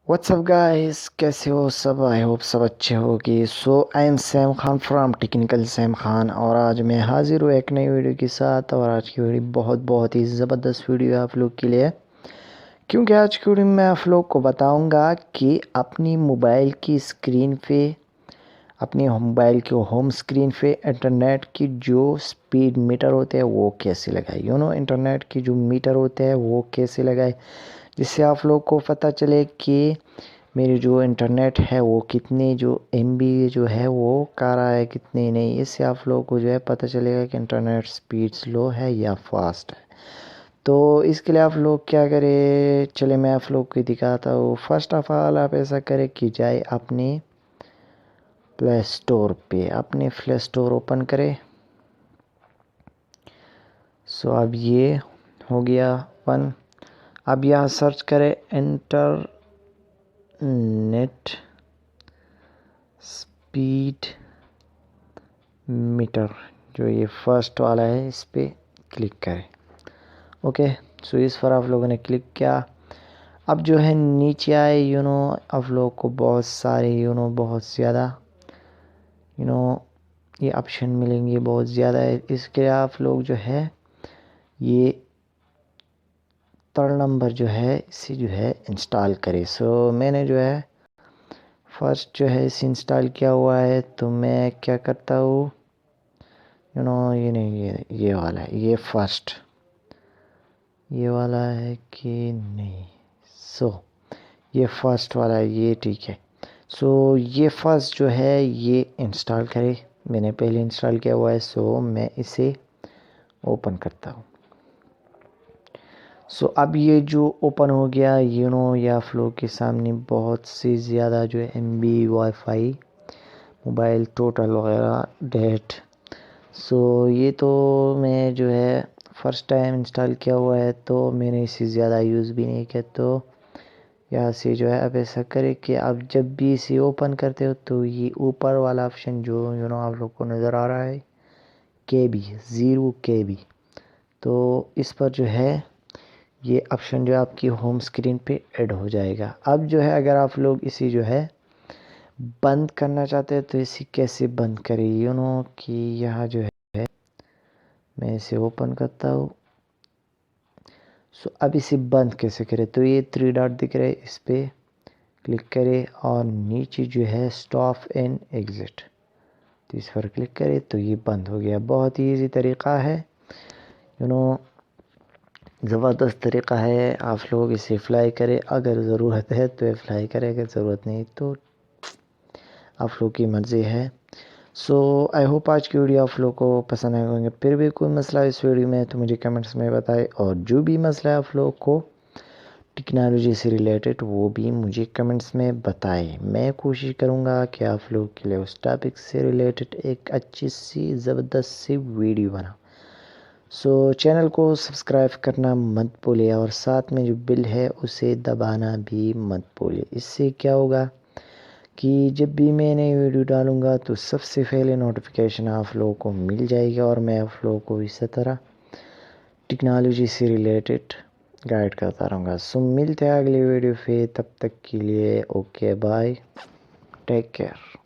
WhatsApp guys, कैसे हो सब? आई होप सब अच्छे होगी। So I am Sam Khan from technical Sam Khan, और आज मैं हाजिर हूँ एक नई वीडियो के साथ। और आज की वीडियो बहुत ही ज़बरदस्त वीडियो है आप लोग के लिए, क्योंकि आज की वीडियो में मैं आप लोग को बताऊंगा कि अपनी मोबाइल की स्क्रीन पे, अपनी मोबाइल के होम स्क्रीन पे इंटरनेट की जो स्पीड मीटर होते हैं वो कैसे लगाए। इंटरनेट की जो मीटर होते हैं वो कैसे लगाए, जिससे आप लोग को पता चले कि मेरी जो इंटरनेट है वो कितनी जो MB जो है वो कर रहा है, कितनी नहीं। इससे आप लोग को जो है पता चलेगा कि इंटरनेट स्पीड स्लो है या फास्ट है। तो इसके लिए आप लोग क्या करें, चले मैं आप लोग को दिखाता हूँ। फर्स्ट ऑफ ऑल आप ऐसा करें कि जाए अपने प्ले स्टोर पे, अपने प्ले स्टोर ओपन करें। सो अब ये हो गया वन। अब यहाँ सर्च करें इंटरनेट स्पीड मीटर, जो ये फर्स्ट वाला है, इस पे क्लिक करें। ओके, सो इस पर आप लोगों ने क्लिक किया। अब जो है नीचे आए, आप लोग को बहुत सारे बहुत ज़्यादा ये ऑप्शन मिलेंगे, बहुत ज़्यादा है। इसके लिए आप लोग जो है ये थर्ड नंबर जो है इसे जो है इंस्टॉल करें। सो मैंने जो है फर्स्ट जो है इसे इंस्टॉल किया हुआ है, तो मैं क्या करता हूँ, ये नहीं, ये वाला है, ये फर्स्ट ये वाला है कि नहीं। सो ये फर्स्ट वाला है, ये ठीक है। सो ये फर्स्ट जो है ये इंस्टॉल करें, मैंने पहले इंस्टॉल किया हुआ है। सो मैं इसे ओपन करता हूँ। सो अब ये जो ओपन हो गया, या फ्लो के सामने बहुत सी ज़्यादा जो है MB वाईफाई मोबाइल टोटल वगैरह डेट। सो ये तो मैं जो है फर्स्ट टाइम इंस्टॉल किया हुआ है, तो मैंने इसे ज़्यादा यूज़ भी नहीं किया। तो यहाँ से जो है अब ऐसा करें कि आप जब भी इसे ओपन करते हो तो ये ऊपर वाला ऑप्शन जो आप लोग को नज़र आ रहा है KB 0 KB, तो इस पर जो है ये ऑप्शन जो आपकी होम स्क्रीन पे ऐड हो जाएगा। अब जो है अगर आप लोग इसे जो है बंद करना चाहते हैं तो इसे कैसे बंद करें, कि यहाँ जो है मैं इसे ओपन करता हूँ। सो अब इसे बंद कैसे करें, तो ये 3 डॉट दिख रहे हैं, इस पर क्लिक करें और नीचे जो है स्टॉप एंड एग्ज़िट, तो इस पर क्लिक करें तो ये बंद हो गया। बहुत ही ईजी तरीका है, ज़बरदस्त तरीका है। आप लोग इसे अप्लाई करें, अगर ज़रूरत है तो अप्लाई करें, अगर ज़रूरत नहीं तो आप लोग की मर्ज़ी है। सो आई होप आज की वीडियो आप लोग को पसंद आए होंगे। फिर भी कोई मसला इस वीडियो में तो मुझे कमेंट्स में बताएं, और जो भी मसला है आप लोग को टेक्नोलॉजी से रिलेटेड वो भी मुझे कमेंट्स में बताएं। मैं कोशिश करूँगा कि आप लोग के लिए उस टॉपिक से रिलेटेड एक अच्छी सी ज़बरदस्त सी वीडियो बनाऊँ। सो चैनल को सब्सक्राइब करना मत भूलिए, और साथ में जो बिल है उसे दबाना भी मत भूलिए। इससे क्या होगा कि जब भी मैं नई वीडियो डालूँगा तो सबसे पहले नोटिफिकेशन आप लोगों को मिल जाएगा, और मैं आप लोगों को इसी तरह टेक्नोलॉजी से रिलेटेड गाइड करता रहूँगा। सो मिलते हैं अगली वीडियो पे, तब तक के लिए ओके बाय, टेक केयर।